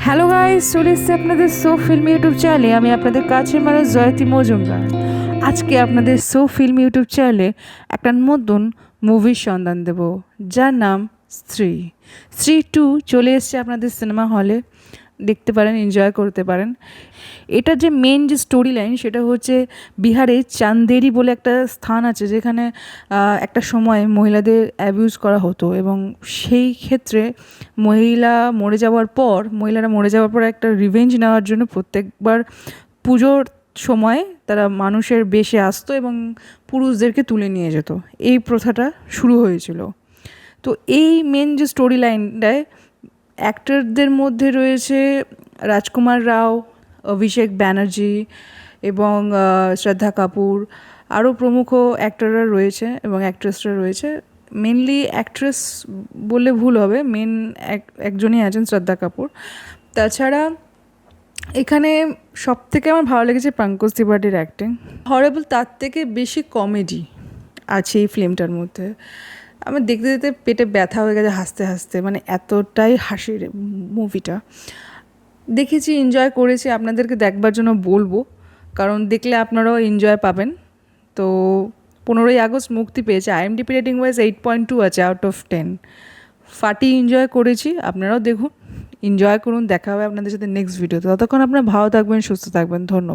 Hello guys, চলে এসেছি আপনাদের সো ফিল্ম ইউটিউব চ্যানেলে। আমি আপনাদের কাছের মানুষ জয়তী মজুমদার। আজকে আপনাদের সো ফিল্ম ইউটিউব চ্যানেলে একটা নতুন মুভির সন্ধান দেব, যার নাম স্ত্রী। স্ত্রী 2 চলে এসছে আপনাদের সিনেমা হলে, দেখতে পারেন, এনজয় করতে পারেন। এটা যে মেন যে স্টোরি লাইন, সেটা হচ্ছে বিহারে চান্দেরি বলে একটা স্থান আছে, যেখানে একটা সময় মহিলাদের অ্যাবিউজ করা হতো, এবং সেই ক্ষেত্রে মহিলারা মরে যাওয়ার পর একটা রিভেঞ্জ নেওয়ার জন্য প্রত্যেকবার পুজোর সময় তারা মানুষের বেশে আসতো এবং পুরুষদেরকে তুলে নিয়ে যেত। এই প্রথাটা শুরু হয়েছিল। তো এই মেন যে স্টোরি লাইনটায় অ্যাক্টরদের মধ্যে রয়েছে রাজকুমার রাও, অভিষেক ব্যানার্জি এবং শ্রদ্ধা কাপুর। আরও প্রমুখ অ্যাক্টররা রয়েছে এবং অ্যাক্ট্রেসরা রয়েছে। মেনলি অ্যাক্ট্রেস বললে ভুল হবে, মেন একজনই আছেন, শ্রদ্ধা কাপুর। তাছাড়া এখানে সবথেকে আমার ভালো লেগেছে পঙ্কজ ত্রিপাঠীর অ্যাক্টিং। হরেবল তার থেকে বেশি কমেডি আছে এই ফিল্মটার মধ্যে। আমার দেখতে দেখতে পেটে ব্যথা হয়ে গেছে হাসতে হাসতে, মানে এতটাই হাসির মুভিটা। দেখেছি, এনজয় করেছি, আপনাদেরকে দেখবার জন্য বলবো, কারণ দেখলে আপনারাও এনজয় পাবেন। তো 15ই আগস্ট মুক্তি পেয়েছে। IMDb রেটিং ওয়াইজ 8.2 আছে আউট অফ 10। ফাটি এনজয় করেছি, আপনারাও দেখুন, এনজয় করুন। দেখা হবে আপনাদের সাথে নেক্সট ভিডিওতে। ততক্ষণ আপনারা ভালো থাকবেন, সুস্থ থাকবেন। ধন্যবাদ।